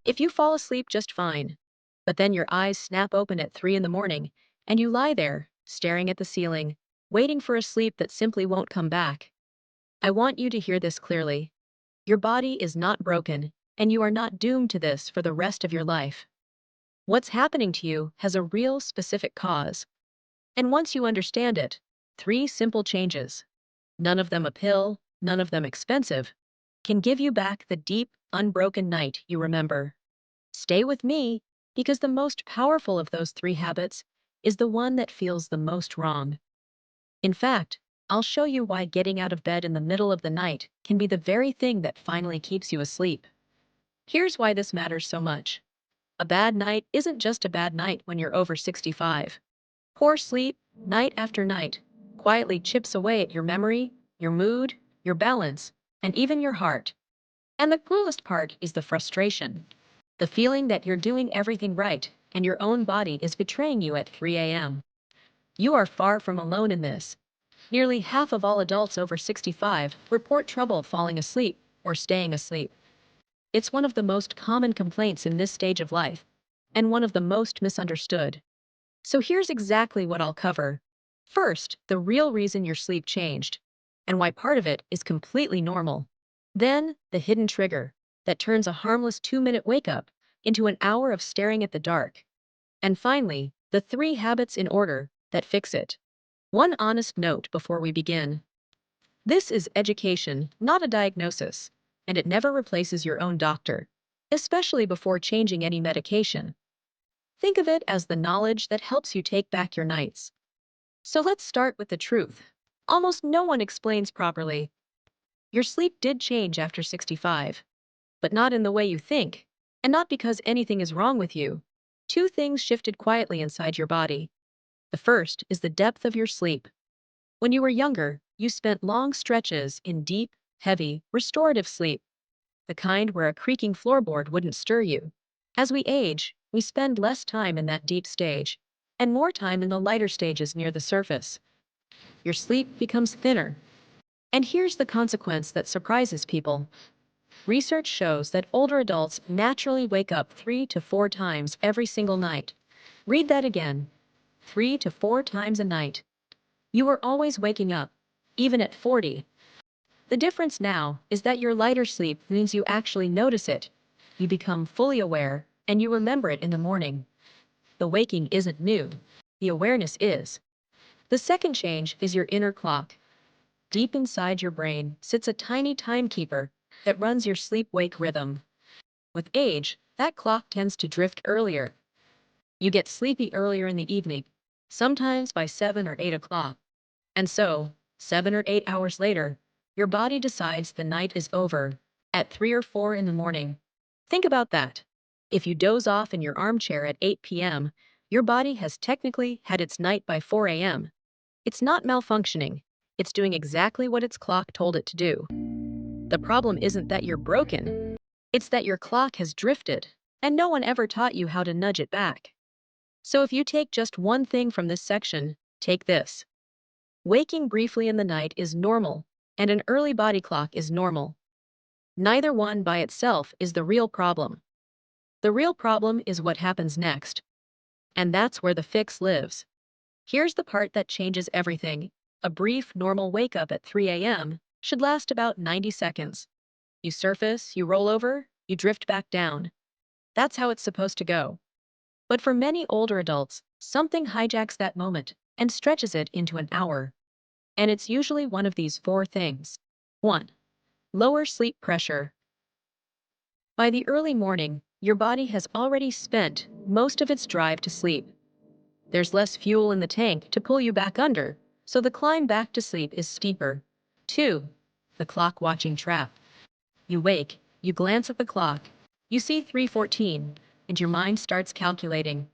If you fall asleep just fine, but then your eyes snap open at 3 in the morning and you lie there, staring at the ceiling, waiting for a sleep that simply won't come back, I want you to hear this clearly. Your body is not broken, and you are not doomed to this for the rest of your life. What's happening to you has a real specific cause. And once you understand it, 3 simple changes, none of them a pill, none of them expensive, can give you back the deep, unbroken night you remember. Stay with me, because the most powerful of those 3 habits is the one that feels the most wrong. In fact, I'll show you why getting out of bed in the middle of the night can be the very thing that finally keeps you asleep. Here's why this matters so much. A bad night isn't just a bad night when you're over 65. Poor sleep, night after night, quietly chips away at your memory, your mood, your balance, and even your heart. And the coolest part is the frustration. The feeling that you're doing everything right and your own body is betraying you at 3 a.m. You are far from alone in this. Nearly half of all adults over 65 report trouble falling asleep or staying asleep. It's one of the most common complaints in this stage of life, and one of the most misunderstood. So here's exactly what I'll cover. First, the real reason your sleep changed, and why part of it is completely normal. Then, the hidden trigger that turns a harmless 2-minute wake up into an hour of staring at the dark. And finally, the 3 habits in order that fix it. One honest note before we begin. This is education, not a diagnosis, and it never replaces your own doctor, especially before changing any medication. Think of it as the knowledge that helps you take back your nights. So let's start with the truth. Almost no one explains properly. Your sleep did change after 65, but not in the way you think, and not because anything is wrong with you. 2 things shifted quietly inside your body. The first is the depth of your sleep. When you were younger, you spent long stretches in deep, heavy, restorative sleep, the kind where a creaking floorboard wouldn't stir you. As we age, we spend less time in that deep stage, and more time in the lighter stages near the surface. Your sleep becomes thinner. And here's the consequence that surprises people. Research shows that older adults naturally wake up 3 to 4 times every single night. Read that again. 3 to 4 times a night. You are always waking up, even at 40. The difference now is that your lighter sleep means you actually notice it. You become fully aware, and you remember it in the morning. The waking isn't new. The awareness is. The second change is your inner clock. Deep inside your brain sits a tiny timekeeper that runs your sleep-wake rhythm. With age, that clock tends to drift earlier. You get sleepy earlier in the evening, sometimes by 7 or 8 o'clock. And so, 7 or 8 hours later, your body decides the night is over at 3 or 4 in the morning. Think about that. If you doze off in your armchair at 8 p.m., your body has technically had its night by 4 a.m. It's not malfunctioning. It's doing exactly what its clock told it to do. The problem isn't that you're broken. It's that your clock has drifted, and no one ever taught you how to nudge it back. So if you take just one thing from this section, take this. Waking briefly in the night is normal, and an early body clock is normal. Neither one by itself is the real problem. The real problem is what happens next. And that's where the fix lives. Here's the part that changes everything. A brief, normal wake up at 3 a.m. should last about 90 seconds. You surface, you roll over, you drift back down. That's how it's supposed to go. But for many older adults, something hijacks that moment and stretches it into an hour. And it's usually one of these 4 things. 1. Lower sleep pressure. By the early morning, your body has already spent most of its drive to sleep. There's less fuel in the tank to pull you back under, so the climb back to sleep is steeper. 2. The clock watching trap. You wake, you glance at the clock, you see 3:14, and your mind starts calculating.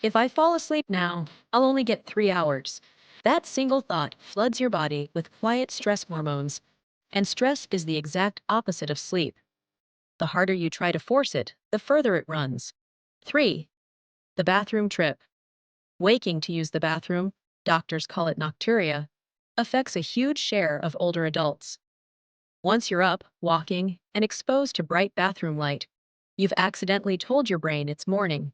If I fall asleep now, I'll only get 3 hours. That single thought floods your body with quiet stress hormones. And stress is the exact opposite of sleep. The harder you try to force it, the further it runs. 3. The bathroom trip. Waking to use the bathroom, doctors call it nocturia, affects a huge share of older adults. Once you're up, walking, and exposed to bright bathroom light, You've accidentally told your brain it's morning.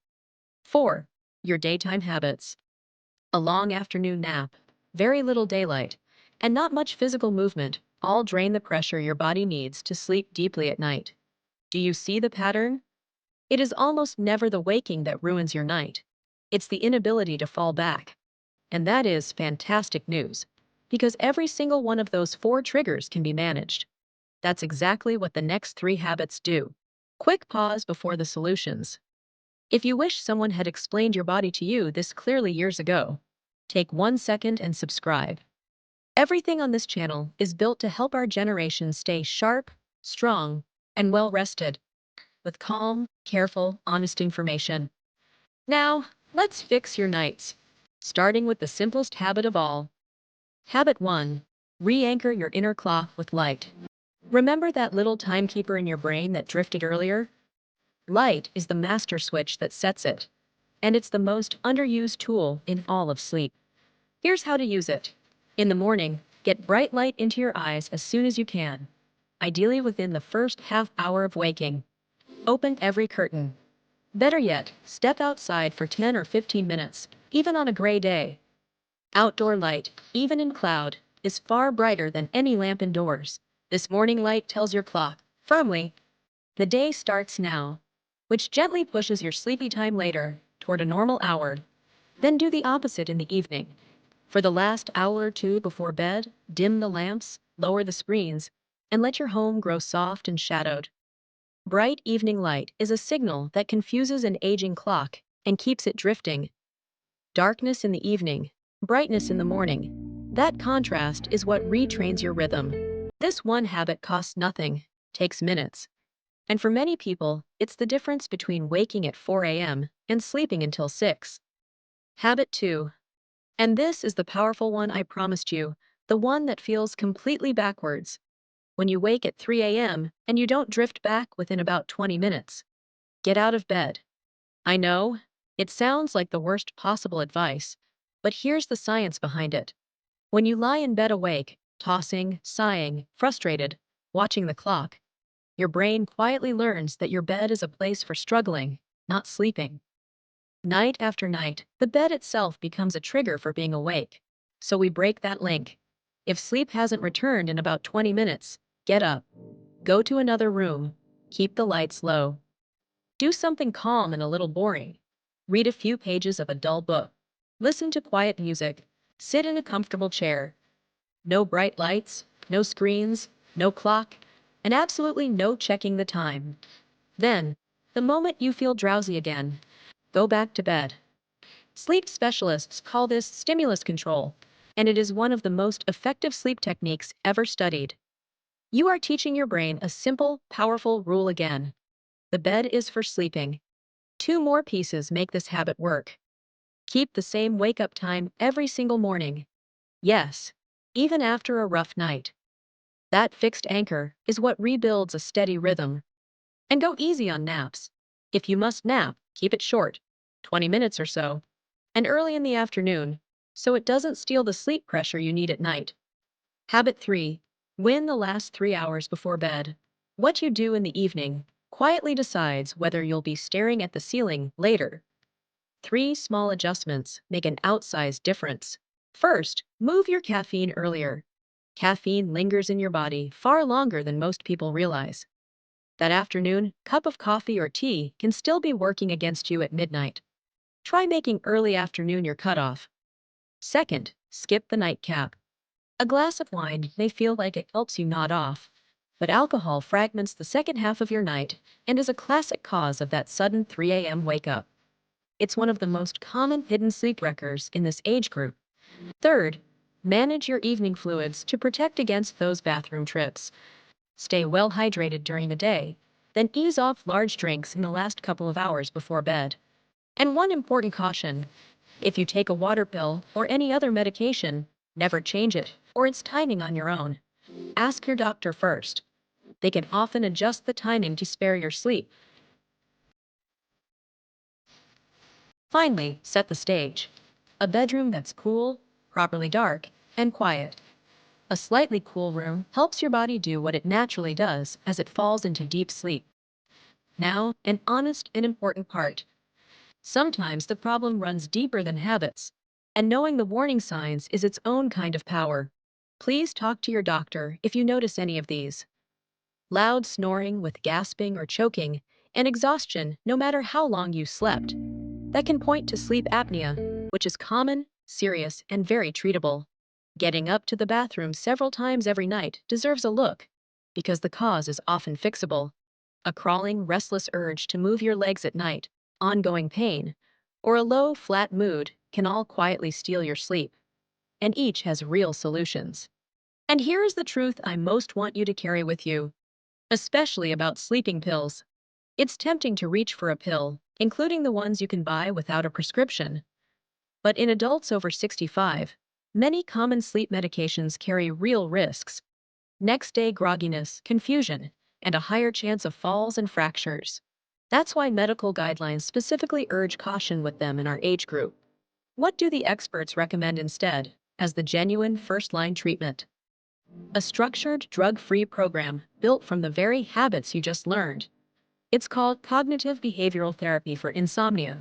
4. Your daytime habits. A long afternoon nap, very little daylight, and not much physical movement all drain the pressure your body needs to sleep deeply at night. Do you see the pattern? It is almost never the waking that ruins your night. It's the inability to fall back. And that is fantastic news, because every single one of those 4 triggers can be managed. That's exactly what the next 3 habits do. Quick pause before the solutions. If you wish someone had explained your body to you this clearly years ago, take 1 second and subscribe. Everything on this channel is built to help our generation stay sharp, strong, and well rested, with calm, careful, honest information. Now, let's fix your nights. Starting with the simplest habit of all. Habit 1. Re-anchor your inner clock with light. Remember that little timekeeper in your brain that drifted earlier? Light is the master switch that sets it, and it's the most underused tool in all of sleep. Here's how to use it. In the morning, get bright light into your eyes as soon as you can, ideally within the first half hour of waking. Open every curtain. Better yet, step outside for 10 or 15 minutes, even on a gray day. Outdoor light, even in cloud, is far brighter than any lamp indoors. This morning light tells your clock, firmly, the day starts now, which gently pushes your sleepy time later toward a normal hour. Then do the opposite in the evening. For the last hour or two before bed, dim the lamps, lower the screens, and let your home grow soft and shadowed. Bright evening light is a signal that confuses an aging clock and keeps it drifting. Darkness in the evening, brightness in the morning. That contrast is what retrains your rhythm. This one habit costs nothing, takes minutes. And for many people, it's the difference between waking at 4 a.m. and sleeping until 6. Habit 2. And this is the powerful one I promised you, the one that feels completely backwards. When you wake at 3 a.m. and you don't drift back within about 20 minutes. Get out of bed. I know, it sounds like the worst possible advice, but here's the science behind it. When you lie in bed awake, tossing, sighing, frustrated, watching the clock, your brain quietly learns that your bed is a place for struggling, not sleeping. Night after night, the bed itself becomes a trigger for being awake. So we break that link. If sleep hasn't returned in about 20 minutes, get up. Go to another room. Keep the lights low. Do something calm and a little boring. Read a few pages of a dull book. Listen to quiet music. Sit in a comfortable chair. No bright lights, no screens, no clock, and absolutely no checking the time. Then, the moment you feel drowsy again, go back to bed. Sleep specialists call this stimulus control, and it is one of the most effective sleep techniques ever studied. You are teaching your brain a simple, powerful rule again. The bed is for sleeping. 2 more pieces make this habit work. Keep the same wake-up time every single morning. Yes, even after a rough night. That fixed anchor is what rebuilds a steady rhythm. And go easy on naps. If you must nap, keep it short, 20 minutes or so, and early in the afternoon, so it doesn't steal the sleep pressure you need at night. Habit 3. Win the last 3 hours before bed. What you do in the evening quietly decides whether you'll be staring at the ceiling later. 3 small adjustments make an outsized difference. First, move your caffeine earlier. Caffeine lingers in your body far longer than most people realize. That afternoon, cup of coffee or tea can still be working against you at midnight. Try making early afternoon your cutoff. Second, skip the nightcap. A glass of wine may feel like it helps you nod off, but alcohol fragments the second half of your night and is a classic cause of that sudden 3 a.m. wake up. It's one of the most common hidden sleep wreckers in this age group. Third, manage your evening fluids to protect against those bathroom trips. Stay well hydrated during the day, then ease off large drinks in the last couple of hours before bed. And one important caution, if you take a water pill or any other medication, never change it or its timing on your own. Ask your doctor first. They can often adjust the timing to spare your sleep. Finally, set the stage. A bedroom that's cool, properly dark, and quiet. A slightly cool room helps your body do what it naturally does as it falls into deep sleep. Now, an honest and important part. Sometimes the problem runs deeper than habits, and knowing the warning signs is its own kind of power. Please talk to your doctor if you notice any of these. Loud snoring with gasping or choking, and exhaustion no matter how long you slept. That can point to sleep apnea, which is common, serious, and very treatable. Getting up to the bathroom several times every night deserves a look, because the cause is often fixable. A crawling, restless urge to move your legs at night, ongoing pain, or a low, flat mood can all quietly steal your sleep, and each has real solutions. And here is the truth I most want you to carry with you, especially about sleeping pills. It's tempting to reach for a pill, including the ones you can buy without a prescription. But in adults over 65, many common sleep medications carry real risks: next day grogginess, confusion, and a higher chance of falls and fractures. That's why medical guidelines specifically urge caution with them in our age group. What do the experts recommend instead, as the genuine first line treatment? A structured, drug free program built from the very habits you just learned. It's called cognitive behavioral therapy for insomnia.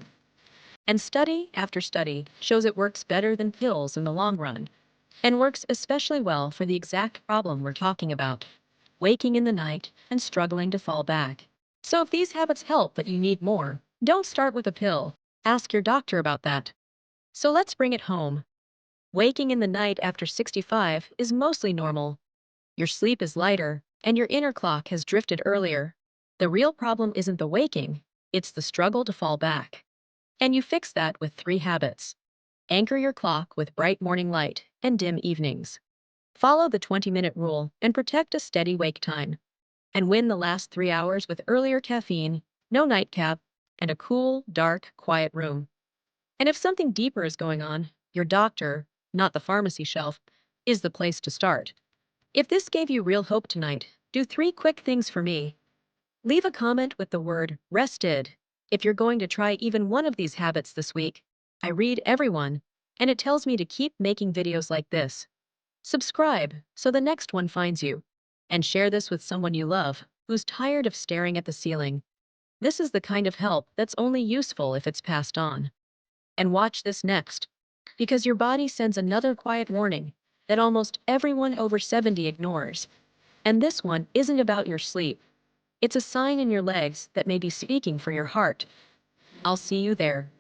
And study after study shows it works better than pills in the long run, and works especially well for the exact problem we're talking about: waking in the night and struggling to fall back. So if these habits help but you need more, don't start with a pill. Ask your doctor about that. So let's bring it home. Waking in the night after 65 is mostly normal. Your sleep is lighter, and your inner clock has drifted earlier. The real problem isn't the waking, it's the struggle to fall back. And you fix that with three habits. Anchor your clock with bright morning light and dim evenings. Follow the 20-minute rule and protect a steady wake time. And win the last 3 hours with earlier caffeine, no nightcap, and a cool, dark, quiet room. And if something deeper is going on, your doctor, not the pharmacy shelf, is the place to start. If this gave you real hope tonight, do three quick things for me. Leave a comment with the word rested if you're going to try even one of these habits this week. I read everyone, and it tells me to keep making videos like this. Subscribe so the next one finds you. And share this with someone you love who's tired of staring at the ceiling. This is the kind of help that's only useful if it's passed on. And watch this next, because your body sends another quiet warning that almost everyone over 70 ignores. And this one isn't about your sleep. It's a sign in your legs that may be speaking for your heart. I'll see you there.